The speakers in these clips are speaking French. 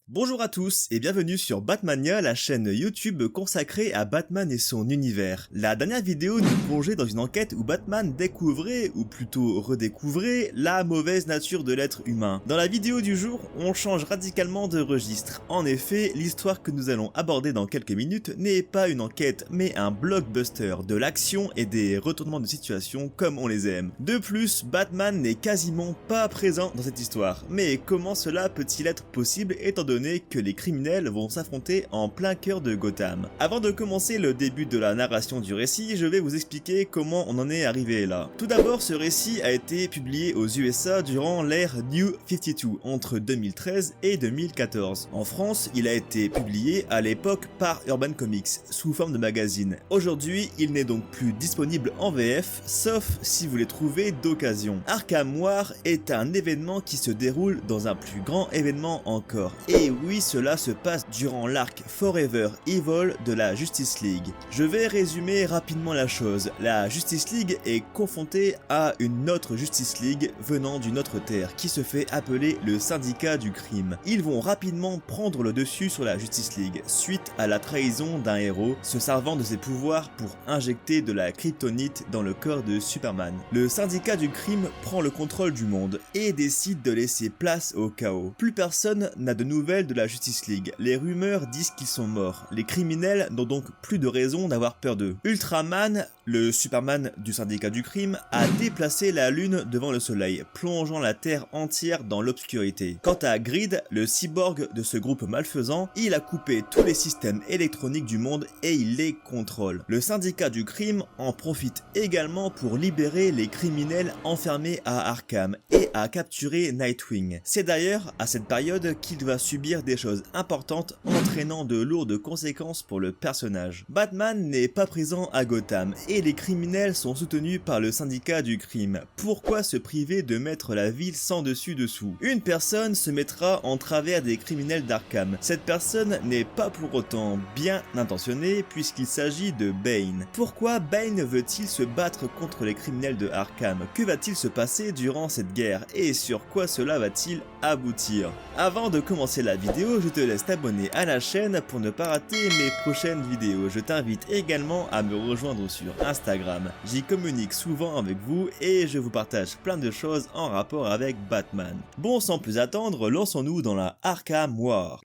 Bonjour à tous et bienvenue sur Batmania, la chaîne YouTube consacrée à Batman et son univers. La dernière vidéo nous plongeait dans une enquête où Batman découvrait, ou plutôt redécouvrait, la mauvaise nature de l'être humain. Dans la vidéo du jour, on change radicalement de registre. En effet, l'histoire que nous allons aborder dans quelques minutes n'est pas une enquête, mais un blockbuster, de l'action et des retournements de situation comme on les aime. De plus, Batman n'est quasiment pas présent dans cette histoire. Mais comment cela peut-il être possible étant donné que les criminels vont s'affronter en plein cœur de Gotham? Avant de commencer le début de la narration du récit, je vais vous expliquer comment on en est arrivé là. Tout d'abord, ce récit a été publié aux USA durant l'ère New 52, entre 2013 et 2014. En France, il a été publié à l'époque par Urban Comics, sous forme de magazine. Aujourd'hui, il n'est donc plus disponible en VF, sauf si vous les trouvez d'occasion. Arkham War est un événement qui se déroule dans un plus grand événement encore. Et oui, cela se passe durant l'arc Forever Evil de la Justice League. Je vais résumer rapidement la chose. La Justice League est confrontée à une autre Justice League venant d'une autre terre qui se fait appeler le Syndicat du Crime. Ils vont rapidement prendre le dessus sur la Justice League suite à la trahison d'un héros se servant de ses pouvoirs pour injecter de la kryptonite dans le corps de Superman. Le Syndicat du Crime prend le contrôle du monde et décide de laisser place au chaos. Plus personne n'a de nouvelles de la Justice League. Les rumeurs disent qu'ils sont morts. Les criminels n'ont donc plus de raison d'avoir peur d'eux. Ultraman, le Superman du Syndicat du Crime, a déplacé la lune devant le soleil, plongeant la Terre entière dans l'obscurité. Quant à Grid, le cyborg de ce groupe malfaisant, il a coupé tous les systèmes électroniques du monde et il les contrôle. Le Syndicat du Crime en profite également pour libérer les criminels enfermés à Arkham et à capturer Nightwing. C'est d'ailleurs à cette période qu'il va subir des choses importantes entraînant de lourdes conséquences pour le personnage. Batman n'est pas présent à Gotham et les criminels sont soutenus par le Syndicat du Crime. Pourquoi se priver de mettre la ville sans dessus dessous? Une personne se mettra en travers des criminels d'Arkham. Cette personne n'est pas pour autant bien intentionnée puisqu'il s'agit de Bane. Pourquoi Bane veut-il se battre contre les criminels de Arkham? Que va-t-il se passer durant cette guerre et sur quoi cela va-t-il aboutir? Avant de commencer la vidéo, je te laisse t'abonner à la chaîne pour ne pas rater mes prochaines vidéos. Je t'invite également à me rejoindre sur Instagram. J'y communique souvent avec vous et je vous partage plein de choses en rapport avec Batman. Bon, sans plus attendre, lançons-nous dans la Arkham War.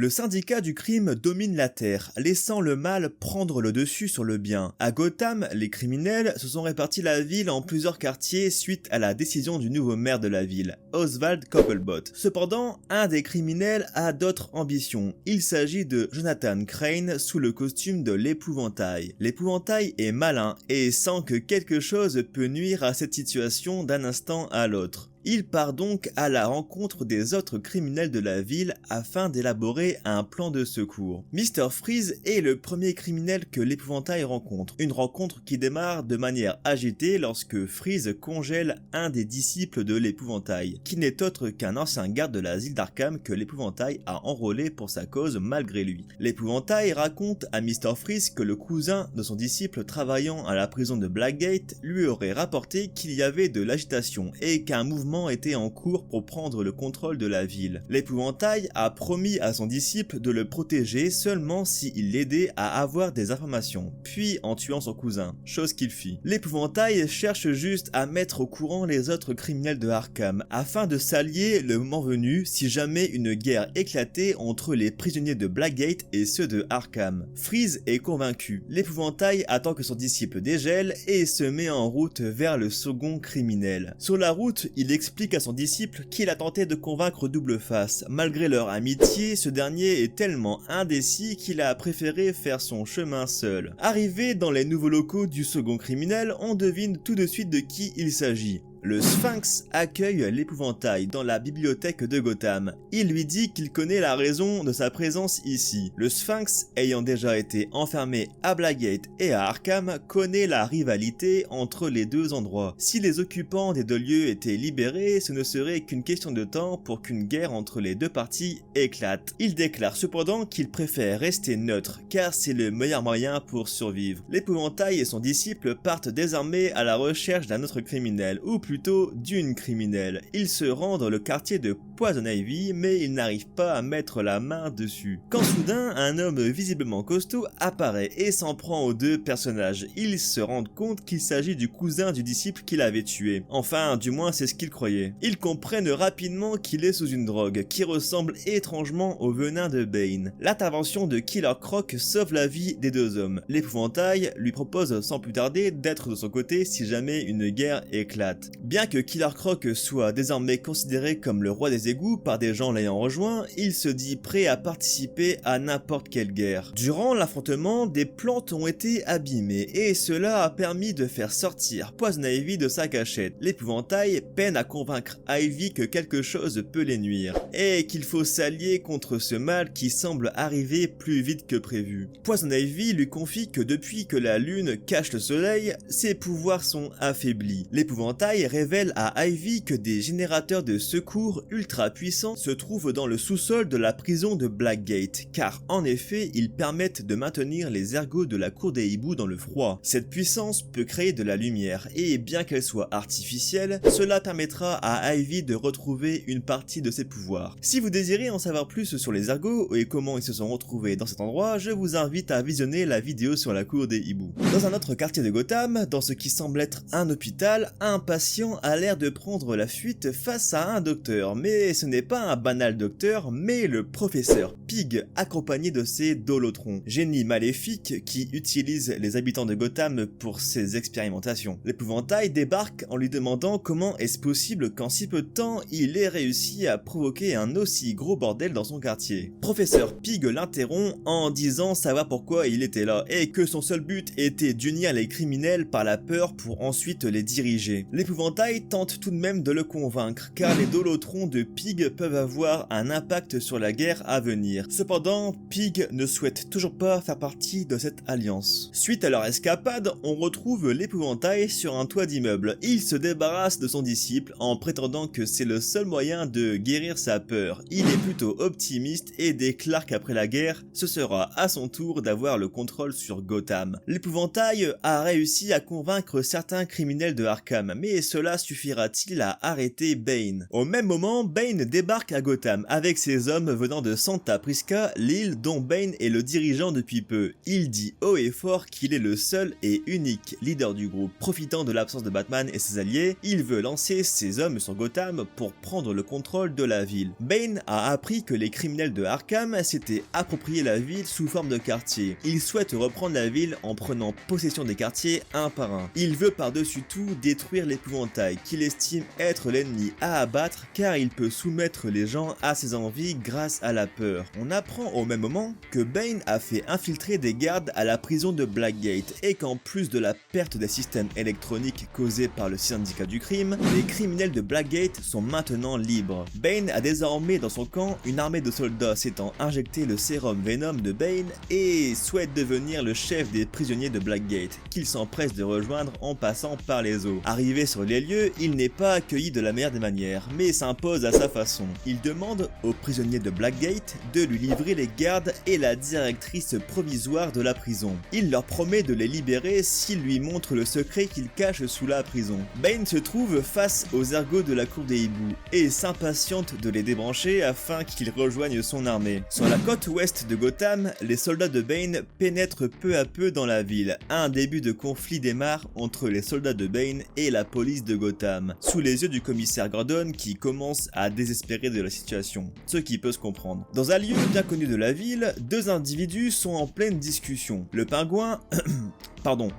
Le Syndicat du Crime domine la Terre, laissant le mal prendre le dessus sur le bien. À Gotham, les criminels se sont répartis la ville en plusieurs quartiers suite à la décision du nouveau maire de la ville, Oswald Cobblepot. Cependant, un des criminels a d'autres ambitions. Il s'agit de Jonathan Crane sous le costume de l'épouvantail. L'épouvantail est malin et sent que quelque chose peut nuire à cette situation d'un instant à l'autre. Il part donc à la rencontre des autres criminels de la ville afin d'élaborer un plan de secours. Mr. Freeze est le premier criminel que l'épouvantail rencontre. Une rencontre qui démarre de manière agitée lorsque Freeze congèle un des disciples de l'épouvantail, qui n'est autre qu'un ancien garde de l'asile d'Arkham que l'épouvantail a enrôlé pour sa cause malgré lui. L'épouvantail raconte à Mr. Freeze que le cousin de son disciple travaillant à la prison de Blackgate lui aurait rapporté qu'il y avait de l'agitation et qu'un mouvement était en cours pour prendre le contrôle de la ville. L'épouvantail a promis à son disciple de le protéger seulement s'il l'aidait à avoir des informations, puis en tuant son cousin, chose qu'il fit. L'épouvantail cherche juste à mettre au courant les autres criminels de Arkham, afin de s'allier le moment venu si jamais une guerre éclatait entre les prisonniers de Blackgate et ceux de Arkham. Freeze est convaincu. L'épouvantail attend que son disciple dégèle et se met en route vers le second criminel. Sur la route, il explique à son disciple qu'il a tenté de convaincre Double Face. Malgré leur amitié, ce dernier est tellement indécis qu'il a préféré faire son chemin seul. Arrivé dans les nouveaux locaux du second criminel, on devine tout de suite de qui il s'agit. Le Sphinx accueille l'épouvantail dans la bibliothèque de Gotham. Il lui dit qu'il connaît la raison de sa présence ici. Le Sphinx, ayant déjà été enfermé à Blackgate et à Arkham, connaît la rivalité entre les deux endroits. Si les occupants des deux lieux étaient libérés, ce ne serait qu'une question de temps pour qu'une guerre entre les deux parties éclate. Il déclare cependant qu'il préfère rester neutre, car c'est le meilleur moyen pour survivre. L'épouvantail et son disciple partent désarmés à la recherche d'un autre criminel, ou plutôt d'une criminelle. Ils se rendent dans le quartier de Poison Ivy, mais ils n'arrivent pas à mettre la main dessus. Quand soudain, un homme visiblement costaud apparaît et s'en prend aux deux personnages. Ils se rendent compte qu'il s'agit du cousin du disciple qu'il avait tué. Enfin, du moins c'est ce qu'ils croyaient. Ils comprennent rapidement qu'il est sous une drogue qui ressemble étrangement au venin de Bane. L'intervention de Killer Croc sauve la vie des deux hommes. L'épouvantail lui propose sans plus tarder d'être de son côté si jamais une guerre éclate. Bien que Killer Croc soit désormais considéré comme le roi des égouts par des gens l'ayant rejoint, il se dit prêt à participer à n'importe quelle guerre. Durant l'affrontement, des plantes ont été abîmées et cela a permis de faire sortir Poison Ivy de sa cachette. L'épouvantail peine à convaincre Ivy que quelque chose peut les nuire et qu'il faut s'allier contre ce mal qui semble arriver plus vite que prévu. Poison Ivy lui confie que depuis que la lune cache le soleil, ses pouvoirs sont affaiblis. L'épouvantail révèle à Ivy que des générateurs de secours ultra puissants se trouvent dans le sous-sol de la prison de Blackgate, car en effet, ils permettent de maintenir les ergots de la cour des hiboux dans le froid. Cette puissance peut créer de la lumière, et bien qu'elle soit artificielle, cela permettra à Ivy de retrouver une partie de ses pouvoirs. Si vous désirez en savoir plus sur les ergots et comment ils se sont retrouvés dans cet endroit, je vous invite à visionner la vidéo sur la cour des hiboux. Dans un autre quartier de Gotham, dans ce qui semble être un hôpital, un patient a l'air de prendre la fuite face à un docteur, mais ce n'est pas un banal docteur, mais le professeur Pig, accompagné de ses Dolotrons, génie maléfique qui utilise les habitants de Gotham pour ses expérimentations. L'épouvantail débarque en lui demandant comment est-ce possible qu'en si peu de temps, il ait réussi à provoquer un aussi gros bordel dans son quartier. Professeur Pig l'interrompt en disant savoir pourquoi il était là, et que son seul but était d'unir les criminels par la peur pour ensuite les diriger. L'épouvantail tente tout de même de le convaincre, car les Dolotrons de Pig peuvent avoir un impact sur la guerre à venir. Cependant, Pig ne souhaite toujours pas faire partie de cette alliance. Suite à leur escapade, on retrouve l'épouvantail sur un toit d'immeuble. Il se débarrasse de son disciple en prétendant que c'est le seul moyen de guérir sa peur. Il est plutôt optimiste et déclare qu'après la guerre, ce sera à son tour d'avoir le contrôle sur Gotham. L'épouvantail a réussi à convaincre certains criminels de Arkham, mais cela suffira-t-il à arrêter Bane? Au même moment, Bane débarque à Gotham avec ses hommes venant de Santa Prisca, l'île dont Bane est le dirigeant depuis peu. Il dit haut et fort qu'il est le seul et unique leader du groupe. Profitant de l'absence de Batman et ses alliés, il veut lancer ses hommes sur Gotham pour prendre le contrôle de la ville. Bane a appris que les criminels de Arkham s'étaient approprié la ville sous forme de quartier. Il souhaite reprendre la ville en prenant possession des quartiers un par un. Il veut par-dessus tout détruire l'épouvantail, qu'il estime être l'ennemi à abattre car il peut soumettre les gens à ses envies grâce à la peur. On apprend au même moment que Bane a fait infiltrer des gardes à la prison de Blackgate et qu'en plus de la perte des systèmes électroniques causés par le syndicat du crime, les criminels de Blackgate sont maintenant libres. Bane a désormais dans son camp une armée de soldats s'étant injecté le sérum Venom de Bane et souhaite devenir le chef des prisonniers de Blackgate, qu'il s'empresse de rejoindre en passant par les eaux. Arrivé sur les lieux, il n'est pas accueilli de la meilleure des manières, mais s'impose à sa façon. Il demande aux prisonniers de Blackgate de lui livrer les gardes et la directrice provisoire de la prison. Il leur promet de les libérer s'ils lui montrent le secret qu'il cache sous la prison. Bane se trouve face aux ergots de la cour des hiboux et s'impatiente de les débrancher afin qu'ils rejoignent son armée. Sur la côte ouest de Gotham, les soldats de Bane pénètrent peu à peu dans la ville. Un début de conflit démarre entre les soldats de Bane et la police de Gotham, sous les yeux du commissaire Gordon qui commence à désespérer de la situation, ce qui peut se comprendre. Dans un lieu bien connu de la ville, deux individus sont en pleine discussion. Le pingouin...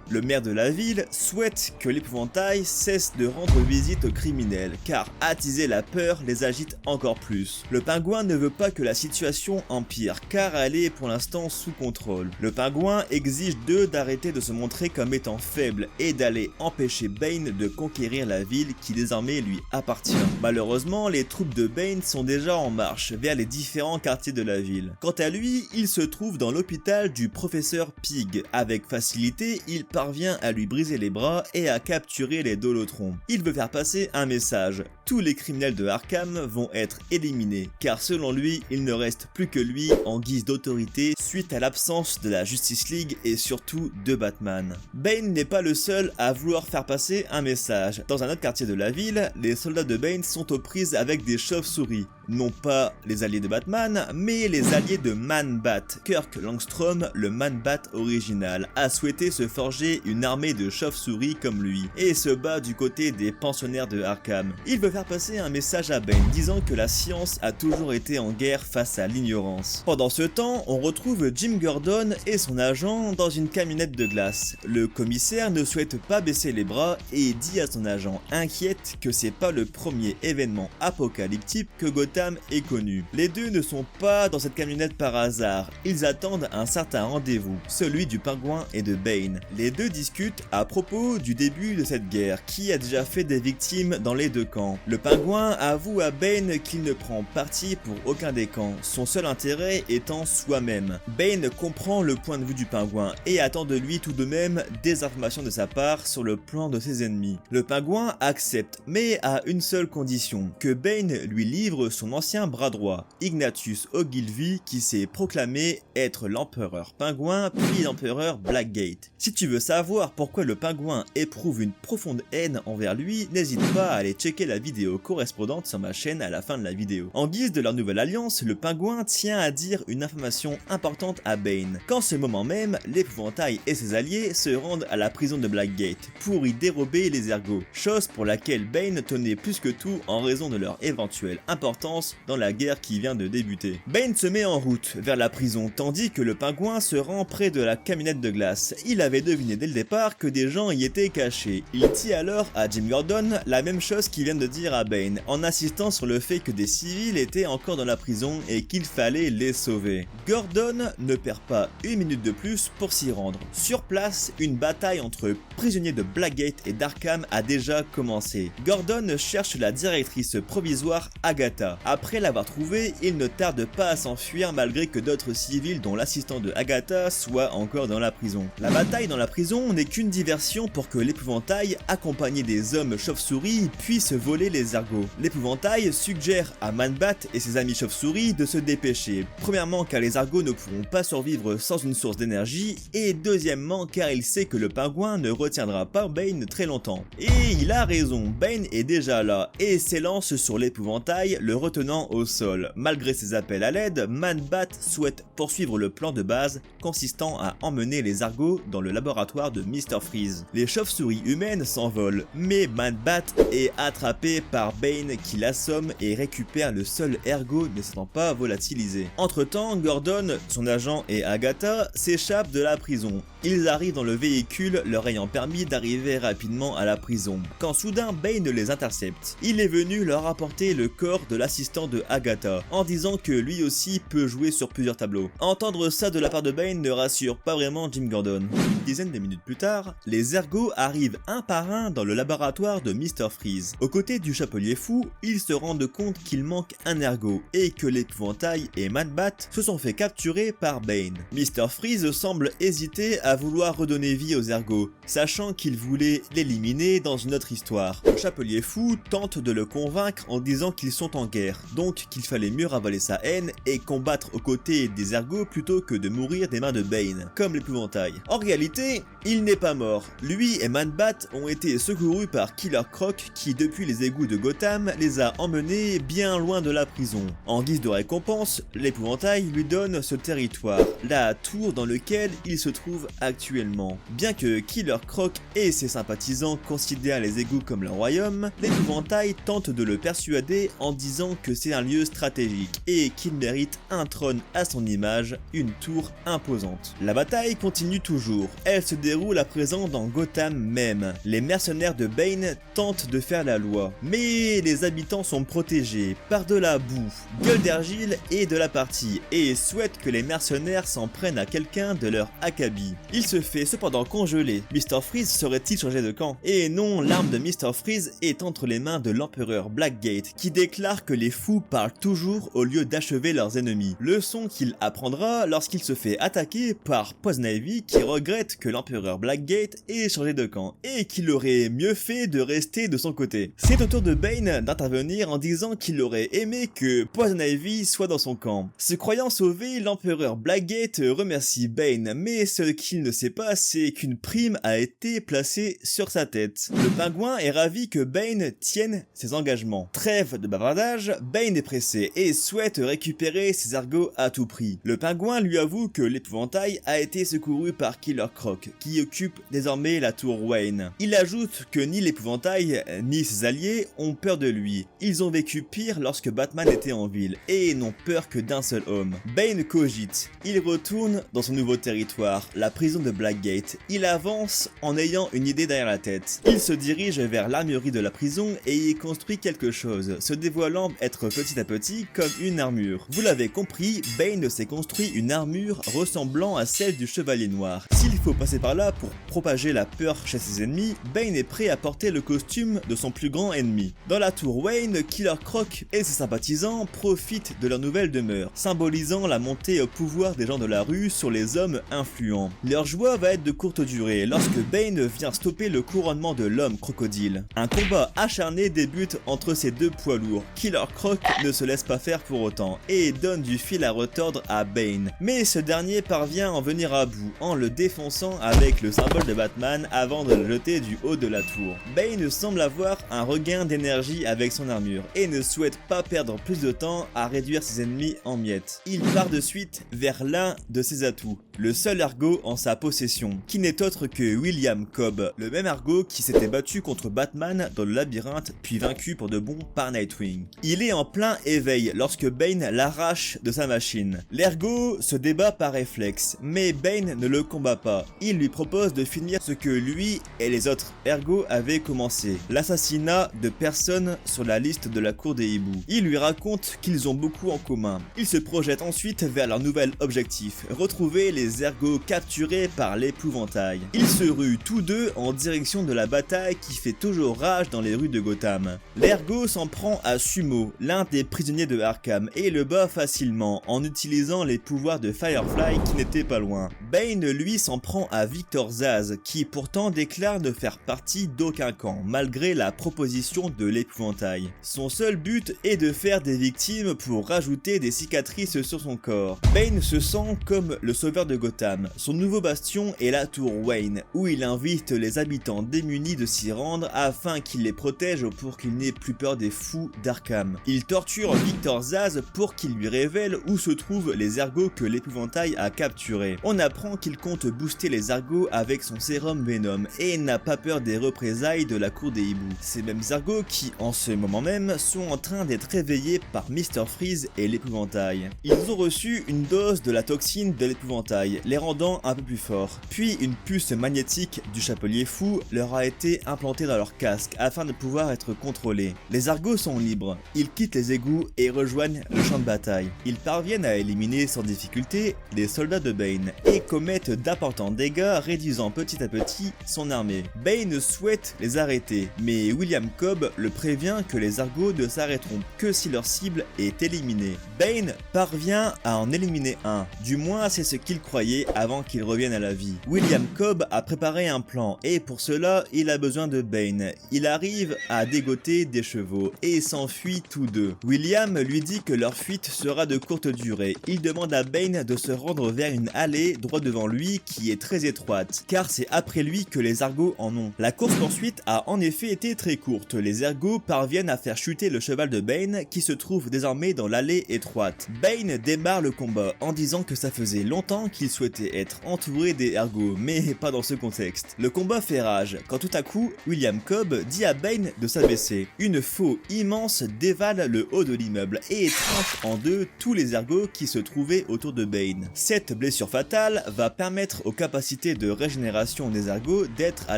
le maire de la ville souhaite que l'épouvantail cesse de rendre visite aux criminels, car attiser la peur les agite encore plus. Le pingouin ne veut pas que la situation empire, car elle est pour l'instant sous contrôle. Le pingouin exige d'eux d'arrêter de se montrer comme étant faibles et d'aller empêcher Bane de conquérir conquérir la ville qui désormais lui appartient. Malheureusement, les troupes de Bane sont déjà en marche vers les différents quartiers de la ville. Quant à lui, il se trouve dans l'hôpital du professeur Pig. Avec facilité, il parvient à lui briser les bras et à capturer les Dolotrons. Il veut faire passer un message. Tous les criminels de Arkham vont être éliminés, car selon lui, il ne reste plus que lui en guise d'autorité suite à l'absence de la Justice League et surtout de Batman. Bane n'est pas le seul à vouloir faire passer un message. Dans un autre quartier de la ville, les soldats de Bane sont aux prises avec des chauves-souris. Non pas les alliés de Batman, mais les alliés de Man-Bat. Kirk Langstrom, le Man-Bat original, a souhaité se forger une armée de chauves-souris comme lui, et se bat du côté des pensionnaires de Arkham. Il veut faire passer un message à Bane, disant que la science a toujours été en guerre face à l'ignorance. Pendant ce temps, on retrouve Jim Gordon et son agent dans une camionnette de glace. Le commissaire ne souhaite pas baisser les bras et dit à son agent inquiète que c'est pas le premier événement apocalyptique que Gotham est connu. Les deux ne sont pas dans cette camionnette par hasard, ils attendent un certain rendez-vous, celui du Pingouin et de Bane. Les deux discutent à propos du début de cette guerre, qui a déjà fait des victimes dans les deux camps. Le Pingouin avoue à Bane qu'il ne prend parti pour aucun des camps, son seul intérêt étant soi-même. Bane comprend le point de vue du Pingouin et attend de lui tout de même des informations de sa part sur le plan de ses ennemis. Le Pingouin accepte, mais à une seule condition, que Bane lui livre son ancien bras droit, Ignatius Ogilvy, qui s'est proclamé être l'empereur Pingouin puis l'empereur Blackgate. Si tu veux savoir pourquoi le Pingouin éprouve une profonde haine envers lui, n'hésite pas à aller checker la vidéo correspondante sur ma chaîne à la fin de la vidéo. En guise de leur nouvelle alliance, le Pingouin tient à dire une information importante à Bane. Qu'en ce moment même, l'épouvantail et ses alliés se rendent à la prison de Blackgate pour y dérober les ergots, chose pour laquelle Bane tenait plus que tout en raison de leur éventuelle importance dans la guerre qui vient de débuter. Bane se met en route vers la prison tandis que le Pingouin se rend près de la camionnette de glace. Il avait deviné dès le départ que des gens y étaient cachés. Il dit alors à Jim Gordon la même chose qu'il vient de dire à Bane, en insistant sur le fait que des civils étaient encore dans la prison et qu'il fallait les sauver. Gordon ne perd pas une minute de plus pour s'y rendre. Sur place, une bataille entre prisonniers de Blackgate et d'Arkham a déjà commencé. Gordon cherche la directrice provisoire Agatha. Après l'avoir trouvée, il ne tarde pas à s'enfuir malgré que d'autres civils dont l'assistant de Agatha soit encore dans la prison. La bataille dans la prison n'est qu'une diversion pour que l'épouvantail, accompagné des hommes chauves-souris, puisse voler les ergots. L'épouvantail suggère à Man-Bat et ses amis chauves-souris de se dépêcher. Premièrement car les ergots ne pourront pas survivre sans une source d'énergie, et deuxièmement car il sait que le Pingouin ne retiendra pas Bane très longtemps. Et il a raison, Bane est déjà là et s'élance sur l'épouvantail, le retenant au sol. Malgré ses appels à l'aide, Man-Bat souhaite poursuivre le plan de base consistant à emmener les ergots dans le laboratoire de Mr. Freeze. Les chauves-souris humaines s'envolent, mais Man-Bat est attrapé par Bane qui l'assomme et récupère le seul ergot ne s'étant pas volatilisé. Entre-temps, Gordon, son agent et Agatha s'échappent de la prison. Ils arrivent dans le véhicule leur ayant permis d'arriver rapidement à la prison, quand soudain Bane les intercepte. Il est venu leur apporter le corps de l'assistant de Agatha, en disant que lui aussi peut jouer sur plusieurs tableaux. Entendre ça de la part de Bane ne rassure pas vraiment Jim Gordon. Une dizaine de minutes plus tard, les ergots arrivent un par un dans le laboratoire de Mr. Freeze. Aux côtés du chapelier fou, ils se rendent compte qu'il manque un ergot et que l'épouvantail et Man-Bat se sont fait capturer par Bane. Mr. Freeze semble hésiter à vouloir redonner vie aux ergots, sachant qu'il voulait l'éliminer dans une autre histoire. Le chapelier fou tente de le convaincre en disant qu'ils sont en guerre, donc qu'il fallait mieux ravaler sa haine et combattre aux côtés des ergots plutôt que de mourir des mains de Bane, comme l'épouvantail. En réalité, il n'est pas mort. Lui et Man-Bat ont été secourus par Killer Croc qui, depuis les égouts de Gotham, les a emmenés bien loin de la prison. En guise de récompense, l'épouvantail lui donne ce territoire, la tour dans lequel il se trouve actuellement. Bien que Killer Croc et ses sympathisants considèrent les égouts comme leur royaume, l'épouvantail tente de le persuader en disant que c'est un lieu stratégique et qu'il mérite un trône à son image, une tour imposante. La bataille continue toujours. Elle se déroule à présent dans Gotham même. Les mercenaires de Bane tentent de faire la loi, mais les habitants sont protégés par de la boue, gueule d'argile et de la partie, et souhaitent que les mercenaires s'en prennent à quelqu'un de leur acabit. Il se fait cependant congeler. Mr. Freeze serait-il changé de camp? Et non, l'arme de Mr. Freeze est entre les mains de l'empereur Blackgate, qui déclare que les fous parlent toujours au lieu d'achever leurs ennemis. Leçon qu'il apprendra lorsqu'il se fait attaquer par Poison Ivy, qui regrette que l'empereur Blackgate ait changé de camp, et qu'il aurait mieux fait de rester de son côté. C'est au tour de Bane d'intervenir en disant qu'il aurait aimé que Poison Ivy soit dans son camp. Se croyant sauvé, l'empereur Blackgate remercie Bane, mais ce qu'il ne sait pas, c'est qu'une prime a été placée sur sa tête. Le pingouin est ravi que Bane tienne ses engagements. Trêve de bavardage, Bane est pressé et souhaite récupérer ses ergots à tout prix. Le pingouin lui avoue que l'épouvantail a été secouru par Killer Croc, qui occupe désormais la tour Wayne. Il ajoute que ni l'épouvantail ni ses alliés ont peur de lui. Ils ont vécu pire lorsque Batman était en ville et n'ont peur que d'un seul homme. Bane cogite. Il retourne dans son nouveau territoire, la prison de Blackgate. Il avance en ayant une idée derrière la tête. Il se dirige vers l'armurerie de la prison et y construit quelque chose, se dévoilant être petit à petit comme une armure. Vous l'avez compris, Bane s'est construit une armure ressemblant à celle du Chevalier Noir. S'il faut passer par là pour propager la peur chez ses ennemis, Bane est prêt à porter le costume de son plus grand ennemi. Dans la tour Wayne, Killer Croc et ses sympathisants profitent de leur nouvelle demeure, symbolisant la montée au pouvoir des gens de la rue sur les hommes influents. Leur joie va être de courte durée lorsque Bane vient stopper le couronnement de l'homme crocodile. Un combat acharné débute entre ces deux poids lourds. Killer Croc ne se laisse pas faire pour autant et donne du fil à retordre à Bane. Mais ce dernier parvient à en venir à bout en le défonçant avec le symbole de Batman avant de le jeter du haut de la tour. Bane semble avoir un regain d'énergie avec son armure et ne souhaite pas perdre plus de temps à réduire ses ennemis en miettes. Il part de suite vers l'un de ses atouts, le seul ergot en sa possession, qui n'est autre que William Cobb, le même ergot qui s'était battu contre Batman dans le labyrinthe puis vaincu pour de bon par Nightwing. Il est en plein éveil lorsque Bane l'arrache de sa machine. L'ergot se débat par réflexe, mais Bane ne le combat pas. Il lui propose de finir ce que lui et les autres ergots avaient commencé, l'assassinat de personnes sur la liste de la cour des hiboux. Il lui raconte qu'ils ont beaucoup en commun. Ils se projettent ensuite vers leur nouvel objectif, retrouver les ergots capturés par l'épouvantail. Ils se ruent tous deux en direction de la bataille qui fait toujours rage dans les rues de Gotham. L'ergot s'en prend à Sumo, l'un des prisonniers de Arkham, et le bat facilement en utilisant les pouvoirs de Firefly qui n'étaient pas loin. Bane lui s'en prend à Victor Zsasz, qui pourtant déclare ne faire partie d'aucun camp, malgré la proposition de l'épouvantail. Son seul but est de faire des victimes pour rajouter des cicatrices sur son corps. Bane se sent comme le sauveur de Gotham. Son nouveau bastion est la tour Wayne, où il invite les habitants démunis de s'y rendre afin qu'il les protège pour qu'ils n'aient plus peur des fous d'Arkham. Il torture Victor Zsasz pour qu'il lui révèle où se trouvent les ergots que l'épouvantail a capturés. On apprend qu'il compte booster les ergots avec son sérum Venom et n'a pas peur des représailles de la cour des hiboux. Ces mêmes ergots qui, en ce moment même, sont en train d'être réveillés par Mr. Freeze et l'épouvantail. Ils ont reçu une dose de la toxine de l'épouvantail, les rendant un peu plus forts. Puis une puce magnétique du Chapelier Fou leur a été implantée dans leur casque afin de pouvoir être contrôlés. Les ergots sont libres, ils quittent les égouts et rejoignent le champ de bataille. Ils parviennent à éliminer sans difficulté les soldats de Bane et commettent d'importants dégâts, réduisant petit à petit son armée. Bane souhaite les arrêter, mais William Cobb le prévient que les ergots ne s'arrêteront que si leur cible est éliminée. Bane parvient à en éliminer un, du moins c'est ce qu'il croyait avant qu'il revienne à la vie. William Cobb a préparé un plan et pour cela il a besoin de Bane. Il arrive à dégoter des chevaux et s'enfuit tous deux. William lui dit que leur fuite sera de courte durée. Il demande à Bane de se rendre vers une allée droit devant lui qui est très étroite, car c'est après lui que les ergots en ont. La course-poursuite a en effet été très courte. Les ergots parviennent à faire chuter le cheval de Bane qui se trouve désormais dans l'allée étroite. Bane démarre le combat en disant que ça faisait longtemps qu'il souhaitait être entouré des ergots, mais pas dans ce contexte. Le combat fait rage, quand tout à coup, William Cobb dit à Bane de s'abaisser. Une faux immense dévale le haut de l'immeuble et tranche en deux tous les ergots qui se trouvaient autour de Bane. Cette blessure fatale va permettre aux capacités de régénération des ergots d'être à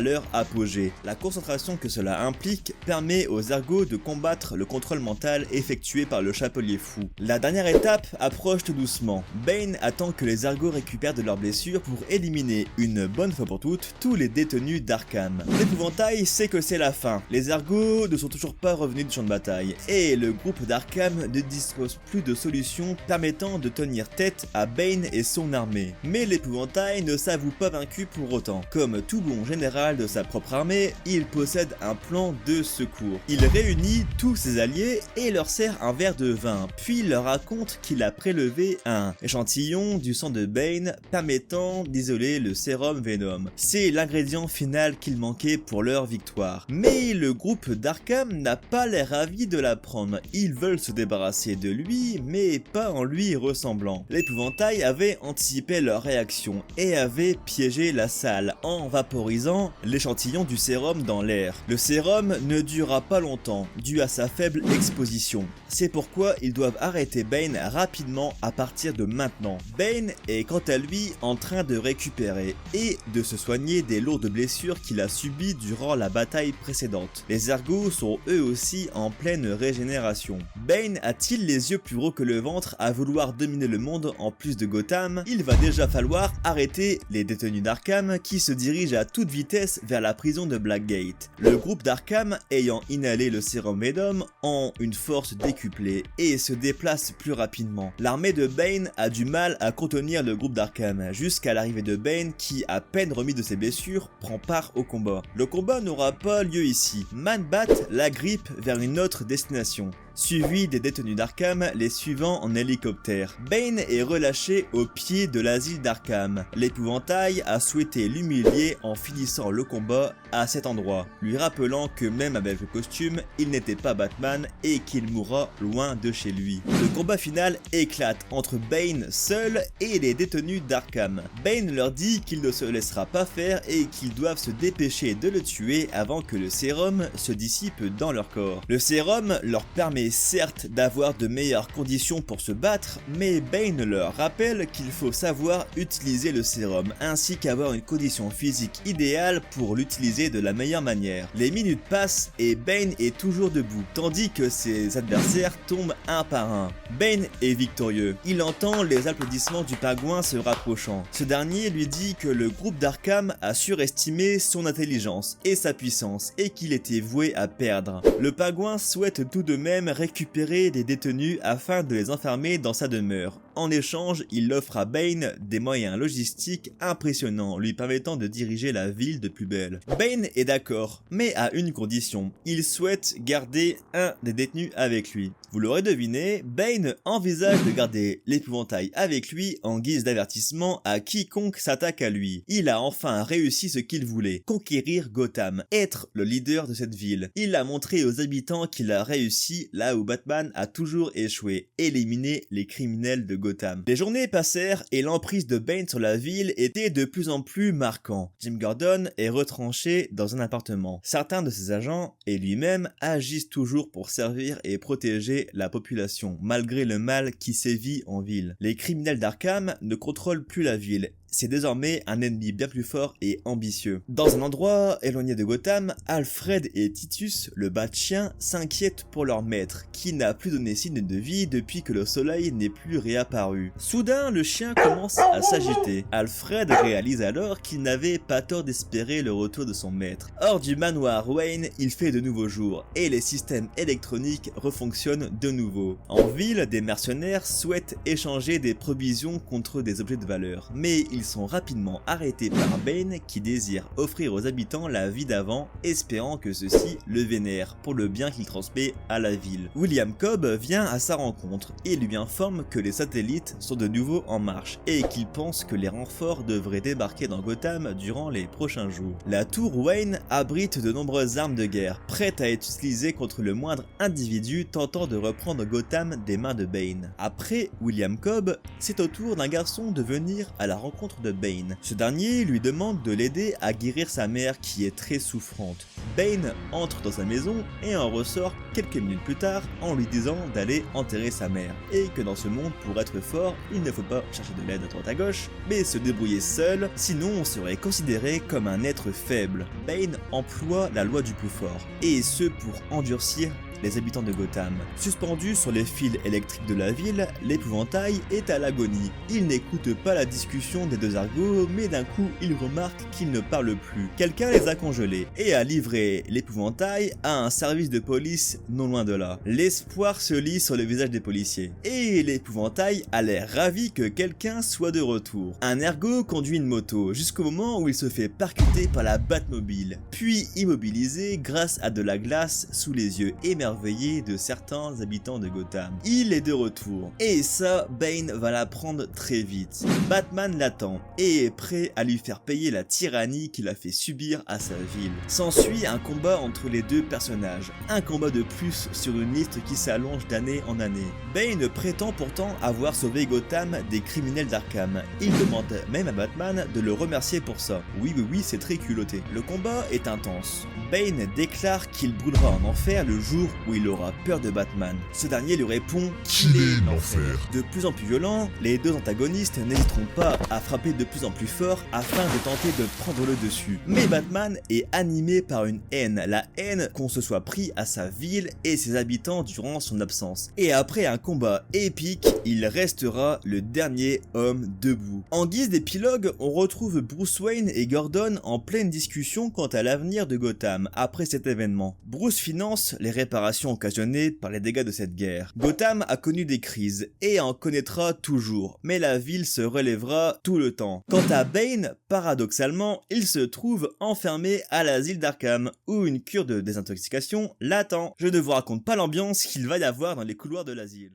leur apogée. La concentration que cela implique permet aux ergots de combattre le contrôle mental effectué par le Chapelier Fou. La dernière étape approche tout doucement. Bane attend que les ergots récupèrent de leurs blessures pour éliminer une bonne fois pour toutes tous les détenus d'Arkham. L'épouvantail sait que c'est la fin, les ergots ne sont toujours pas revenus du champ de bataille, et le groupe d'Arkham ne dispose plus de solutions permettant de tenir tête à Bane et son armée. Mais l'épouvantail ne s'avoue pas vaincu pour autant. Comme tout bon général de sa propre armée, il possède un plan de secours. Il réunit tous ses alliés et leur sert un verre de vin, puis leur raconte qu'il a prélevé un échantillon du sang de Bane permettant d'isoler le sérum Venom. C'est l'ingrédient final qu'il manquait pour leur victoire. Mais le groupe d'Arkham n'a pas l'air ravi de l'apprendre. Ils veulent se débarrasser de lui, mais pas en lui ressemblant. L'épouvantail avait anticipé leur réaction et avait piégé la salle en vaporisant l'échantillon du sérum dans l'air. Le sérum ne durera pas longtemps, dû à sa faible exposition. C'est pourquoi ils doivent arrêter Bane rapidement à partir de maintenant. Bane est quant à lui en train de récupérer et de se soigner des lourdes blessures qu'il a subies durant la bataille précédente. Les ergots sont eux aussi en pleine régénération. Bane a-t-il les yeux plus gros que le ventre à vouloir dominer le monde en plus de Gotham? Il va déjà falloir arrêter les détenus d'Arkham qui se dirigent à toute vitesse vers la prison de Blackgate. Le groupe d'Arkham ayant inhalé le sérum Venom ont une force décuplée et se déplace plus rapidement. L'armée de Bane a du mal à contenir le groupe d'Arkham jusqu'à l'arrivée de Bane qui, à peine remis de ses blessures, prend part au combat. Le combat n'aura pas lieu ici. Man-Bat l'agrippe vers une autre destination. Suivi des détenus d'Arkham, les suivants en hélicoptère. Bane est relâché au pied de l'asile d'Arkham. L'épouvantail a souhaité l'humilier en finissant le combat à cet endroit, lui rappelant que même avec le costume, il n'était pas Batman et qu'il mourra loin de chez lui. Le combat final éclate entre Bane seul et les détenus d'Arkham. Bane leur dit qu'il ne se laissera pas faire et qu'ils doivent se dépêcher de le tuer avant que le sérum se dissipe dans leur corps. Le sérum leur permet certes d'avoir de meilleures conditions pour se battre, mais Bane leur rappelle qu'il faut savoir utiliser le sérum, ainsi qu'avoir une condition physique idéale pour l'utiliser de la meilleure manière. Les minutes passent et Bane est toujours debout, tandis que ses adversaires tombent un par un. Bane est victorieux. Il entend les applaudissements du pingouin se rapprochant. Ce dernier lui dit que le groupe d'Arkham a surestimé son intelligence et sa puissance, et qu'il était voué à perdre. Le pingouin souhaite tout de même récupérer des détenus afin de les enfermer dans sa demeure. En échange, il offre à Bane des moyens logistiques impressionnants, lui permettant de diriger la ville de plus belle. Bane est d'accord, mais à une condition. Il souhaite garder un des détenus avec lui. Vous l'aurez deviné, Bane envisage de garder l'épouvantail avec lui en guise d'avertissement à quiconque s'attaque à lui. Il a enfin réussi ce qu'il voulait, conquérir Gotham, être le leader de cette ville. Il a montré aux habitants qu'il a réussi là où Batman a toujours échoué, éliminer les criminels de Gotham. Les journées passèrent et l'emprise de Bane sur la ville était de plus en plus marquant. Jim Gordon est retranché dans un appartement. Certains de ses agents et lui-même agissent toujours pour servir et protéger la population, malgré le mal qui sévit en ville. Les criminels d'Arkham ne contrôlent plus la ville. C'est désormais un ennemi bien plus fort et ambitieux. Dans un endroit éloigné de Gotham, Alfred et Titus, le bat-chien, s'inquiètent pour leur maître, qui n'a plus donné signe de vie depuis que le soleil n'est plus réapparu. Soudain, le chien commence à s'agiter. Alfred réalise alors qu'il n'avait pas tort d'espérer le retour de son maître. Hors du manoir Wayne, il fait de nouveau jour, et les systèmes électroniques refonctionnent de nouveau. En ville, des mercenaires souhaitent échanger des provisions contre des objets de valeur, mais ils sont rapidement arrêtés par Bane qui désire offrir aux habitants la vie d'avant, espérant que ceux-ci le vénèrent pour le bien qu'il transmet à la ville. William Cobb vient à sa rencontre et lui informe que les satellites sont de nouveau en marche et qu'il pense que les renforts devraient débarquer dans Gotham durant les prochains jours. La tour Wayne abrite de nombreuses armes de guerre, prêtes à être utilisées contre le moindre individu tentant de reprendre Gotham des mains de Bane. Après William Cobb, c'est au tour d'un garçon de venir à la rencontre de Bane. Ce dernier lui demande de l'aider à guérir sa mère qui est très souffrante. Bane entre dans sa maison et en ressort quelques minutes plus tard en lui disant d'aller enterrer sa mère, et que dans ce monde, pour être fort, il ne faut pas chercher de l'aide à droite à gauche, mais se débrouiller seul, sinon on serait considéré comme un être faible. Bane emploie la loi du plus fort, et ce pour endurcir les habitants de Gotham. Suspendu sur les fils électriques de la ville, l'épouvantail est à l'agonie. Il n'écoute pas la discussion des deux argots, mais d'un coup il remarque qu'ils ne parlent plus. Quelqu'un les a congelés et a livré l'épouvantail à un service de police non loin de là. L'espoir se lit sur le visage des policiers, et l'épouvantail a l'air ravi que quelqu'un soit de retour. Un ergot conduit une moto jusqu'au moment où il se fait percuter par la Batmobile, puis immobilisé grâce à de la glace sous les yeux émerveillés de certains habitants de Gotham. Il est de retour, et ça, Bane va l'apprendre très vite. Batman l'attend, et est prêt à lui faire payer la tyrannie qu'il a fait subir à sa ville. S'ensuit un combat entre les deux personnages, un combat de plus sur une liste qui s'allonge d'année en année. Bane prétend pourtant avoir sauvé Gotham des criminels d'Arkham. Il demande même à Batman de le remercier pour ça. Oui, c'est très culotté. Le combat est intense. Bane déclare qu'il brûlera en enfer le jour où il aura peur de Batman. Ce dernier lui répond qu'il est l'enfer. De plus en plus violent, les deux antagonistes n'hésiteront pas à frapper de plus en plus fort afin de tenter de prendre le dessus. Mais Batman est animé par une haine, la haine qu'on se soit pris à sa ville et ses habitants durant son absence. Et après un combat épique, il restera le dernier homme debout. En guise d'épilogue, on retrouve Bruce Wayne et Gordon en pleine discussion quant à l'avenir de Gotham après cet événement. Bruce finance les réparations occasionnées par les dégâts de cette guerre. Gotham a connu des crises et en connaîtra toujours, mais la ville se relèvera tout le temps. Quant à Bane, paradoxalement, il se trouve enfermé à l'asile d'Arkham, où une cure de désintoxication l'attend. Je ne vous raconte pas l'ambiance qu'il va y avoir dans les couloirs de l'asile.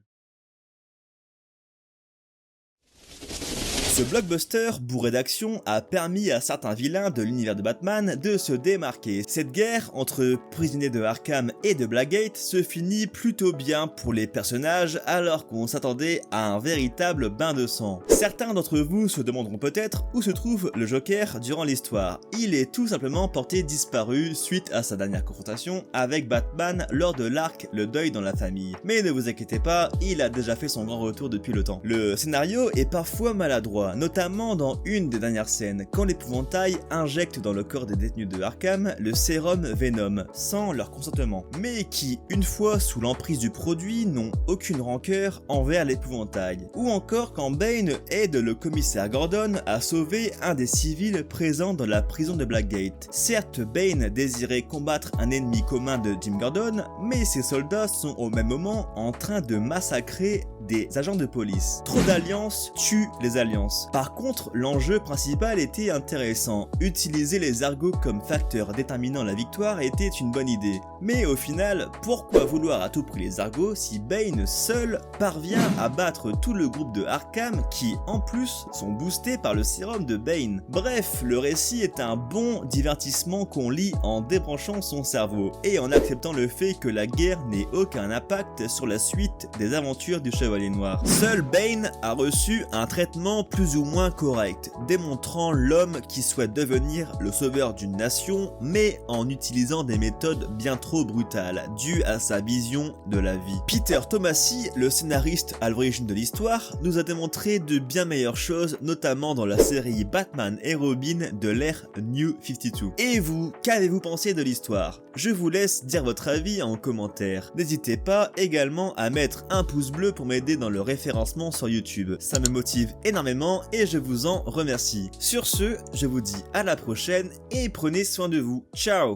Ce blockbuster bourré d'action a permis à certains vilains de l'univers de Batman de se démarquer. Cette guerre entre prisonniers de Arkham et de Blackgate se finit plutôt bien pour les personnages alors qu'on s'attendait à un véritable bain de sang. Certains d'entre vous se demanderont peut-être où se trouve le Joker durant l'histoire. Il est tout simplement porté disparu suite à sa dernière confrontation avec Batman lors de l'arc Le Deuil dans la famille. Mais ne vous inquiétez pas, il a déjà fait son grand retour depuis le temps. Le scénario est parfois maladroit, notamment dans une des dernières scènes, quand l'épouvantail injecte dans le corps des détenus de Arkham le sérum Venom, sans leur consentement, mais qui, une fois sous l'emprise du produit, n'ont aucune rancœur envers l'épouvantail. Ou encore quand Bane aide le commissaire Gordon à sauver un des civils présents dans la prison de Blackgate. Certes, Bane désirait combattre un ennemi commun de Jim Gordon, mais ses soldats sont au même moment en train de massacrer des agents de police. Trop d'alliances tuent les alliances. Par contre, l'enjeu principal était intéressant. Utiliser les argots comme facteur déterminant la victoire était une bonne idée. Mais au final, pourquoi vouloir à tout prix les argots si Bane seul parvient à battre tout le groupe de Arkham qui, en plus, sont boostés par le sérum de Bane? Bref, le récit est un bon divertissement qu'on lit en débranchant son cerveau et en acceptant le fait que la guerre n'ait aucun impact sur la suite des aventures du Chevalier Noir. Seul Bane a reçu un traitement plus ou moins correct, démontrant l'homme qui souhaite devenir le sauveur d'une nation, mais en utilisant des méthodes bien trop brutales, dues à sa vision de la vie. Peter Tomasi, le scénariste à l'origine de l'histoire, nous a démontré de bien meilleures choses, notamment dans la série Batman et Robin de l'ère New 52. Et vous, qu'avez-vous pensé de l'histoire? Je vous laisse dire votre avis en commentaire. N'hésitez pas également à mettre un pouce bleu pour m'aider dans le référencement sur YouTube. Ça me motive énormément et je vous en remercie. Sur ce, je vous dis à la prochaine et prenez soin de vous. Ciao!